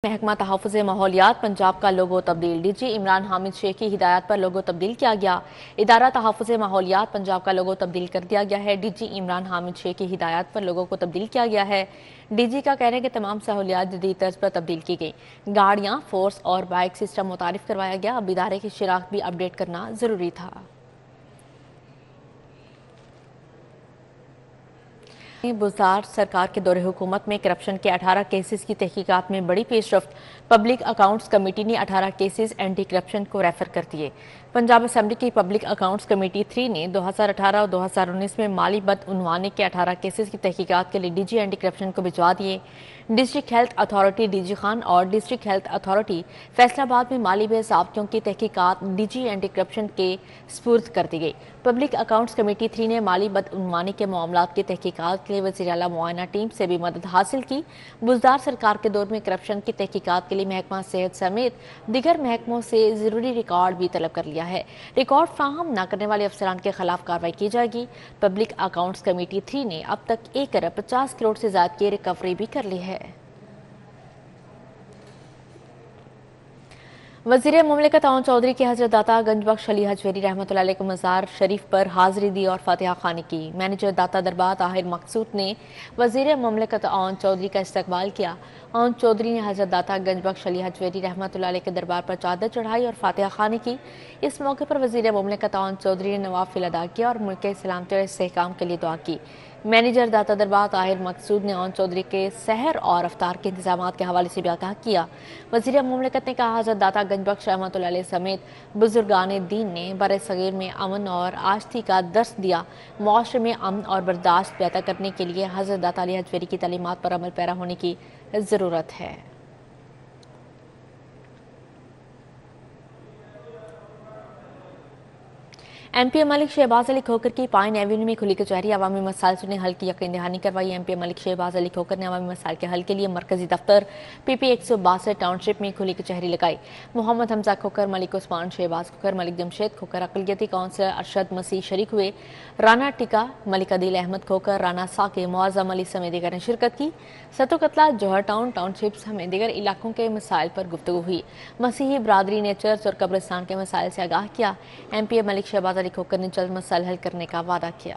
محکمہ تحفظ ماحولیات پنجاب کا لوگو تبدیل ڈی جی عمران حامد شیخ کی ہدایت پر لوگو تبدیل کیا گیا۔ ادارہ تحفظ ماحولیات پنجاب کا لوگو تبدیل کر دیا گیا ہے۔ ڈی جی عمران حامد شیخ کی ہدایت پر لوگو کو تبدیل کیا گیا ہے۔ ڈی جی کا کہنا ہے کہ تمام سہولیات جدید طرز پر تبدیل کی گئی۔ گاڑیاں، فورس اور بائک سسٹم متعارف کروایا گیا۔ اب ادارے کی شناخت بھی اپ ڈیٹ کرنا ضروری تھا۔ بزدار سرکار کے دور حکومت میں کرپشن کے 18 کیسز کی تحقیقات میں بڑی پیش رفت۔ پبلک اکاؤنٹس کمیٹی نے 18 کیسز اینٹی کرپشن کو ریفر کر دیے۔ پنجاب اسمبلی کی پبلک اکاؤنٹس کمیٹی 3 نے 2018 اور 2019 میں مالی بدعنوانی کے 18 کیسز کی تحقیقات کے لیے ڈی جی اینٹی کرپشن کو بھجوا دیے۔ District health authority D G Khan اور ڈسٹرکٹ ہیلتھ اتھارٹی فیصل آباد میں مالی بے ضابطوں کی تحقیقات ڈی جی اینٹی کرپشن کے سپرد کر دی گئی۔ پبلک اکاؤنٹس کمیٹی 3 نے مالی بدعنوانی کے معاملات کی تحقیقات کے لیے وزیر اعلیٰ معائنہ ٹیم سے بھی مدد حاصل کی۔ بزدار سرکار کے دور میں کرپشن کی تحقیقات کے لیے محکمہ صحت سمیت دیگر محکموں سے ضروری ریکارڈ بھی طلب کر لیا ہے۔ ریکارڈ فراہم نہ کرنے والے افسران کے خلاف کارروائی کی جائے گی۔ پبلک اکاؤنٹس کمیٹی 3 نے اب تک 1 ارب 50 کروڑ سے زائد کی ریکوری بھی کر لی ہے۔ وزیر مملکت اون چودھری کی حضرت داتا گنج بخش علی حجویری رحمۃ اللہ علیہ کے مزار شریف پر حاضری دی اور فاتحہ خوانی کی۔ مینیجر داتا دربار طاہر مقصود نے وزیر مملکت اون چودھری کا استقبال کیا۔ اون چودھری نے حضرت داتا گنج بخش علی حجویری رحمۃ اللہ علیہ کے دربار پر چادر چڑھائی اور فاتحہ خوانی کی۔ اس موقع پر وزیر مملکت اون چودھری نے نوافل ادا کیا اور ملک کے سلامتی اور استحکام کے لیے دعا کی۔ مینیجر داتا دربار طاہر مقصود نے اون چودھری کے سحر اور افطار کے انتظامات کے حوالے سے بھی آگاہ کیا۔ وزیر مملکت نے کہا حضرت داتا گنج بخش رحمۃ اللہ علیہ سمیت بزرگان دین نے بر صغیر میں امن اور آشتی کا درس دیا۔ معاشرے میں امن اور برداشت پیدا کرنے کے لیے حضرت داتا علی حجویری کی تعلیمات پر عمل پیرا ہونے کی ضرورت ہے۔ ایم پی ملک شہباز علی کھوکر کی پائن ایوینیو میں کھلی کچہری عوامی مسائل سے حل کی یقین دہانی کروائی۔ ایم پی ملک شہباز علی کھوکر نے عوامی مسائل کے حل کے لیے مرکزی دفتر پی پی 162 ٹاؤن شپ میں کھلی کچہری لگائی۔ محمد حمزہ کھوکر، ملک عثمان شہباز کھوکر، ملک جمشید کھوکر، اقلیتی کونسلر ارشد مسیح شریک ہوئے۔ رانا ٹکا، ملک عدیل احمد کھوکر، رانا ساکے، معظم علی سمیت دیگر نے شرکت کی۔ ستو قتلہ، جوہر ٹاؤن شپ سمیت دیگر علاقوں کے مسائل پر گفتگو ہوئی۔ مسیحی برادری نے چرچ اور قبرستان کے مسائل سے آگاہ کیا۔ ایم پی ملک شہباز علی کھوکر نے جلد مسائل حل کرنے کا وعدہ کیا۔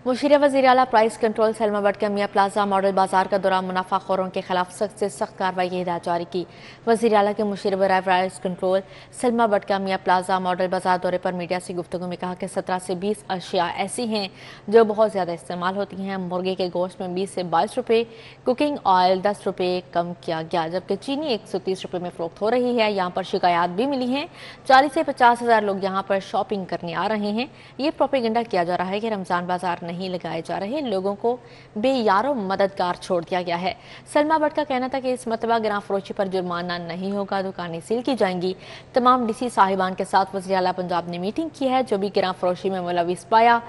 مشیر وزیر اعلیٰ پرائز کنٹرول سلما بٹ کے میاں پلازا ماڈل بازار کا دورہ منافع خوروں کے خلاف سخت سے سخت کارروائی کی ہدایت جاری کی۔ وزیر اعلیٰ کے مشیر برائے پرائز کنٹرول سلما بٹ کا میاں پلازا ماڈل بازار دورے پر میڈیا سے گفتگو میں کہا کہ 17 سے 20 اشیاء ایسی ہیں جو بہت زیادہ استعمال ہوتی ہیں۔ مرغے کے گوشت میں 20 سے 22 روپے، کوکنگ آئل 10 روپے کم کیا گیا، جبکہ چینی 130 روپے میں فروخت ہو رہی ہے۔ یہاں پر شکایات بھی ملی ہیں۔ 40 سے 50 ہزار لوگ یہاں پر شاپنگ کرنے آ رہے ہیں۔ یہ پروپیگنڈا کیا جا رہا ہے کہ رمضان بازار نہیں لگائے جا رہے، لوگوں کو بے یار و مددگار چھوڑ دیا گیا ہے۔ سلما بٹ کا کہنا تھا کہ اس مرتبہ گراں فروشی پر جرمانہ نہیں ہوگا، دکانیں سیل کی جائیں گی۔ تمام ڈی سی صاحبان کے ساتھ وزیر اعلیٰ پنجاب نے میٹنگ کی ہے۔ جو بھی گراں فروشی میں ملوث پایا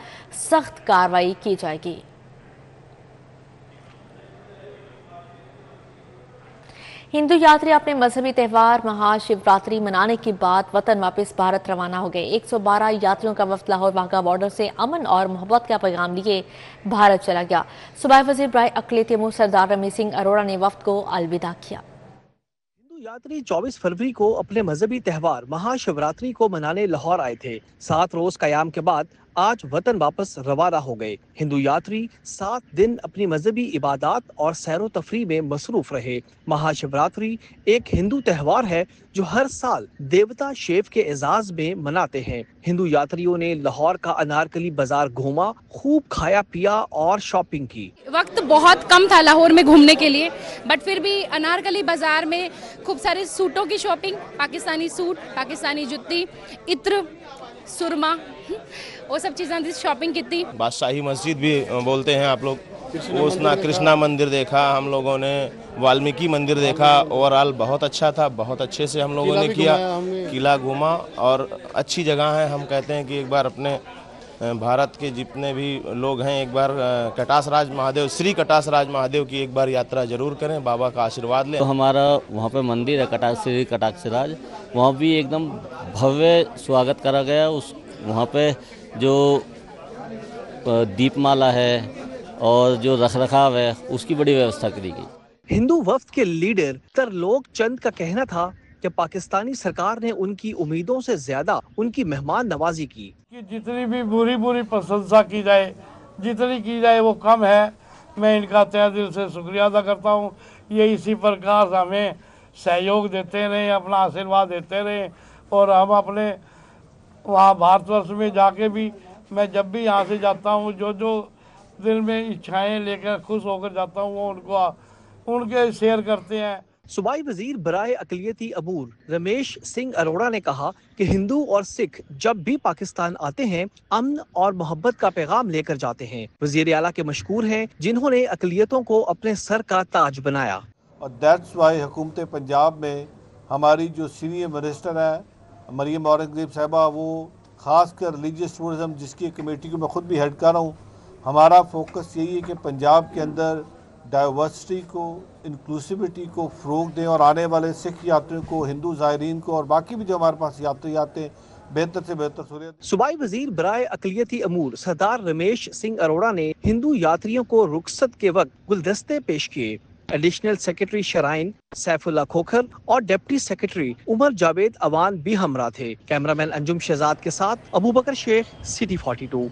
سخت کارروائی کی جائے گی۔ ہندو یاتری اپنے مذہبی تہوار مہا شیوراتری منانے کے بعد وطن واپس بھارت روانہ ہو گئے۔ 112 یاتریوں کا وفد لاہور واہگہ بارڈر سے امن اور محبت کا پیغام لیے بھارت چلا گیا۔ صوبائی وزیر برائے اقلیتی امور سردار رمیش سنگھ اروڑہ نے وفد کو الوداع کیا۔ ہندو یاتری 24 فروری کو اپنے مذہبی تہوار مہا شیوراتری کو منانے لاہور آئے تھے۔ 7 روز قیام کے بعد آج وطن واپس روانہ ہو گئے۔ ہندو یاتری 7 دن اپنی مذہبی عبادات اور سیر و تفریح میں مصروف رہے۔ مہا شیوراتری ایک ہندو تہوار ہے جو ہر سال دیوتا شیو کے اعزاز میں مناتے ہیں۔ ہندو یاتریوں نے لاہور کا انارکلی بازار گھوما، خوب کھایا پیا اور شاپنگ کی۔ وقت بہت کم تھا لاہور میں گھومنے کے لیے، بٹ پھر بھی انارکلی بازار میں خوب سارے سوٹوں کی شاپنگ، پاکستانی سوٹ، پاکستانی جتی، عطر، سرما، وہ سب چیزیں شاپنگ کی تھی۔ بادشاہی مسجد بھی بولتے ہیں آپ لوگ، کرشنا مندر دیکھا ہم لوگوں نے، والمیکی مندر دیکھا۔ اوورآل بہت اچھا تھا، بہت اچھے سے ہم لوگوں نے کیا، قلعہ گھوما اور اچھی جگہ ہے۔ ہم کہتے ہیں کہ ایک بار اپنے بھارت کے جتنے بھی لوگ ہیں ایک بار کٹاس راج مہادیو، سری کٹاس راج مہادیو کی ایک بار یاترا ضرور کریں، بابا کا آشیرواد لیں۔ تو ہمارا وہاں پہ مندر ہے سری کٹاس راج، وہاں بھی ایک دم بھویہ سواگت کرا گیا۔ وہاں پہ جو دیپ مالا ہے، और जो रख रखाव है उसकी बड़ी व्यवस्था करी गई। हिंदू वफ्द के लीडर तरलोक चंद का कहना था कि पाकिस्तानी सरकार ने उनकी उम्मीदों से ज्यादा उनकी मेहमान नवाजी की। कि जितनी भी बुरी बुरी प्रशंसा की जाए, जितनी की जाए वो कम है। मैं इनका तहे दिल से शुक्रिया अदा करता हूँ। ये इसी प्रकार से हमें सहयोग देते रहे, अपना आशीर्वाद देते रहे, और हम अपने वहाँ भारतवर्ष में जाके भी, मैं जब भी यहाँ से जाता हूँ, जो जो दिल में इच्छाएं लेकर खुश होकर जाता हूँ, वो उनके शेयर करते हैं। सूबाई वजीर बराए अकलियती अमूर रमेश सिंह अरोड़ा ने कहा कि हिंदू और सिख जब भी पाकिस्तान आते हैं अमन और मोहब्बत का पैगाम लेकर जाते हैं। वजीर आला के मशकूर हैं जिन्होंने अकलियतों को अपने सर का ताज बनाया। और दैट्स वाई हुकूमत पंजाब में हमारी जो सीनियर मिनिस्टर है मरियम औरंगजेब साहिबा, वो ख़ासकर रिलीजियस टूरिज़म जिसकी कमेटी को मैं ख़ुद भी हेड कर रहा हूँ, हमारा फोकस यही है कि पंजाब के अंदर डाइवर्सिटी को, इंक्लूसिविटी को फ़रोग़ दें और आने वाले सिख यात्रियों को, हिंदू ज़ायरीन को और बाकी भी जो हमारे पास यात्री आते हैं बेहतर से बेहतर सूरत। सूबाई वजीर बराए अकलियती अमूर सरदार रमेश सिंह अरोड़ा ने हिंदू यात्रियों को रुखसत के वक्त गुलदस्ते पेश किए। Additional secretary shrine Saifullah Khokhar और डिप्टी सेक्रेटरी उमर जावेद अवान भी हमरा थे। कैमरामैन अंजुम शहजाद के साथ अबू बकर शेख, सिटी 42।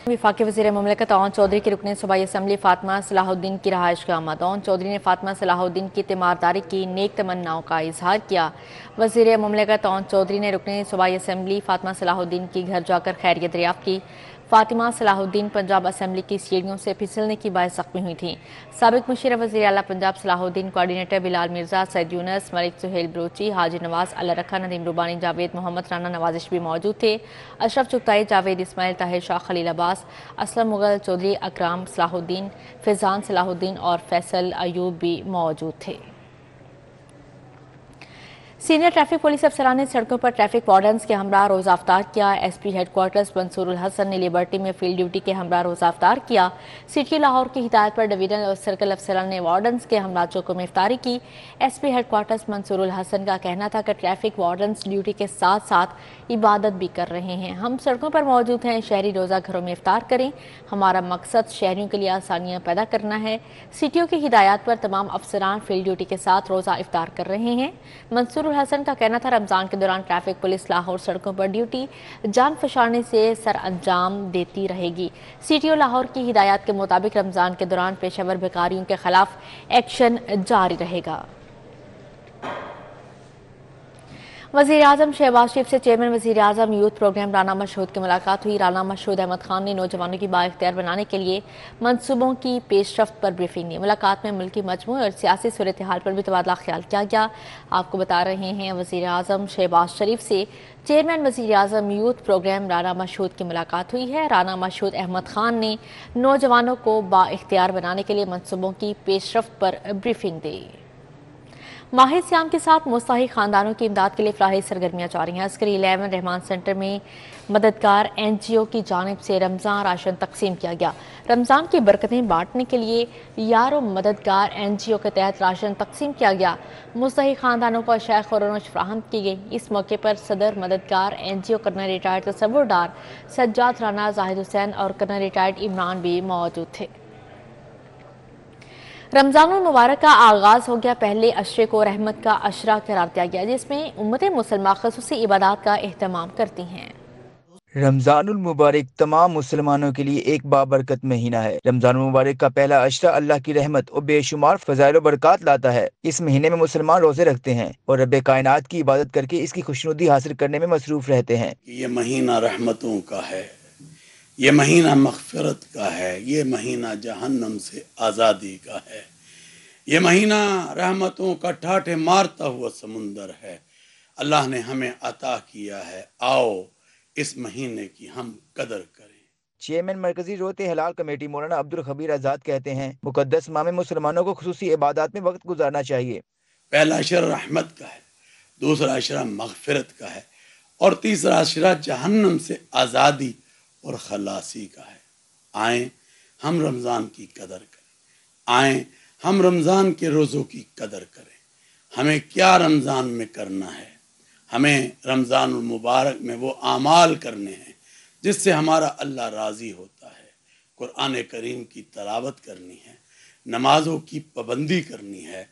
वफाकी वज़ीर मुमलिकत ओन चौधरी की रुकन सूबाई असम्बली फातिमा सलाहुद्दीन की रहाइश का आमद। ओन चौधरी ने फातिमा सलाहुद्दीन की तीमारदारी की नेक तमन्नाओं का इजहार किया। वज़ीर मुमलिकत ओन चौधरी ने रुकन सूबाई असम्बली फातिमा सलाहुद्दीन की घर जाकर खैरियत दरियाफ्त की। फातिमा सलाहुद्दीन पंजाब असम्बली की सीढ़ियों से फिसलने की बायस ज़ख्मी हुई थी। साबिक मुशीर वज़ीर आला पंजाब सलाहुद्दीन, कोऑर्डिनेटर बिलाल मिर्जा, सैयद यूनस, मलिक सुहेल बलोची, हाजी नवाज, अल्लाह रखा, नदीम रुबानी, जावेद मोहम्मद, राना नवाजिश भी मौजूद थे। अशरफ चुगताई, जावेद इस्माइल, ताहिर शाह, खलील अब्बास, असलम मुगल चौधरी, अकराम सलाहुद्दीन, फिजान सलाहुद्दीन और फैसल अयूब भी मौजूद थे। सीनियर ट्रैफिक पुलिस अफसरान ने सड़कों पर ट्रैफिक वार्डन्स के हमरा रोज़ा अफ्तार किया। एसपी हेडक्वार्टर्स मंसूरुल हसन ने लिबर्टी में फील्ड ड्यूटी के हमरा रोज़ा अफ्तार किया। सिटी लाहौर की हिदायत पर डिवीजनल और सर्कल अफसरान ने वार्डन्स के हमरा चौकों में इफ्तारी की। एसपी हेडक्वार्टर्स मंसूरुल हसन का कहना था कि ट्रैफिक वार्डन्स ड्यूटी के साथ साथ इबादत भी कर रहे हैं। हम सड़कों पर मौजूद हैं, शहरी रोज़ा घरों में इफ्तार करें। हमारा मकसद शहरियों के लिए आसानियाँ पैदा करना है। सीटीओ की हिदायत पर तमाम अफसरान फील्ड ड्यूटी के साथ रोज़ा इफ्तार कर रहे हैं। मंसूरुल हसन का कहना था रमजान के दौरान ट्रैफिक पुलिस लाहौर सड़कों पर ड्यूटी जान फशाने से सर अंजाम देती रहेगी। सीटीओ लाहौर की हिदायत के मुताबिक रमजान के दौरान पेशेवर भिखारियों के खिलाफ एक्शन जारी रहेगा। वज़ीर आज़म शहबाज शरीफ से चेयरमैन वज़ीर आज़म यूथ प्रोग्राम राना मशहूद की मुलाकात हुई। राना मशहूद अहमद खान ने नौजवानों की बाइख्तियार बनाने के लिए मंसूबों की पेशरफ्त पर ब्रीफिंग दी। मुलाकात में मुल्की मजमू और सियासी सूरत हाल पर भी तबादला ख्याल किया गया। आपको बता रहे हैं वज़ीर आज़म शहबाज शरीफ से चेयरमैन वज़ीर आज़म यूथ प्रोग्राम राना मशहूद की मुलाकात हुई है। राना मशहूद अहमद खान ने नौजवानों को बाइख्तियार बनाने के लिए मंसूबों की पेशरफ्त पर ब्रीफिंग दी। माहिर सियाम के साथ मुस्तहिक खानदानों की इमदाद के लिए फलाही सरगर्मियाँ जारी हैं। अस्करी 11 रहमान सेंटर में मददगार NGO की जानिब से रमज़ान राशन तकसीम किया गया। रमज़ान की बरकतें बांटने के लिए यारो मददगार NGO के तहत राशन तकसीम किया गया। मुस्तहिक खानदानों को शैख और रोश फ्राहम की गई। इस मौके पर सदर मददगार NGO कर्नल रिटायर्ड तसव्वुरदार सज्जाद राना, जाहिद हुसैन और कर्नल रिटायर्ड इमरान भी मौजूद थे। रमज़ानुल मुबारक का आगाज़ हो गया। पहले अशरे को रहमत का अशरा करार दिया गया, जिसमें उम्मत मुसलमान ख़ुसूसी इबादत का एहतमाम करती हैं। रमज़ानुल मुबारक तमाम मुसलमानों के लिए एक बाबरकत महीना है। रमज़ानुल मुबारक का पहला अशरा अल्लाह की रहमत और बेशुमार फ़ज़ाइल व बरक़ात लाता है। इस महीने में मुसलमान रोज़े रखते हैं और रब्बे कायनात की इबादत करके इसकी खुशनुदी हासिल करने में मसरूफ़ रहते हैं। ये महीना रहमतों का है, ये महीना मग़फ़िरत का है, ये महीना जहन्नम से आज़ादी का है, ये महीना रहमतों का ठाठे मारता हुआ समुंदर है। अल्लाह ने हमें अता किया है, आओ इस महीने की हम कदर करें। चेयरमैन मरकजी रोते हलाल कमेटी मौलाना अब्दुल खबीर आज़ाद कहते हैं मुकद्दस माह में मुसलमानों को खुसूसी इबादत में वक्त गुजारना चाहिए। पहला अशरा रहमत का है, दूसरा अशरा मग़फ़िरत का है और तीसरा अशरा जहन्नम से आज़ादी और खलासी का है। आए हम रमज़ान की कदर करें, आए हम रमज़ान के रोज़ों की कदर करें। हमें क्या रमज़ान में करना है? हमें रमज़ानुल मुबारक में वो आमाल करने हैं जिससे हमारा अल्लाह राज़ी होता है, कुरान करीम की तलावत करनी है, नमाजों की पाबंदी करनी है,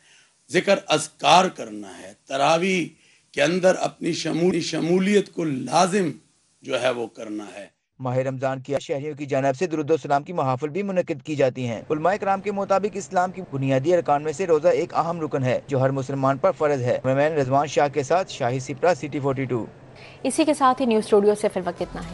जिक्र अज़कार करना है, तरावी के अंदर अपनी शमूलियत को लाजिम जो है वो करना है। माह रमजान की शहरियों की जानिब से दुरूद व सलाम की महाफिल भी मुनक्किद की जाती हैं। उलमाए कराम के मुताबिक इस्लाम की बुनियादी अरकान में से रोजा एक अहम रुकन है जो हर मुसलमान पर फर्ज है। मैं रिजवान शाह के साथ शाही सिपरा, सिटी 42। इसी के साथ ही न्यूज़ स्टूडियो से फिर वक्त इतना है।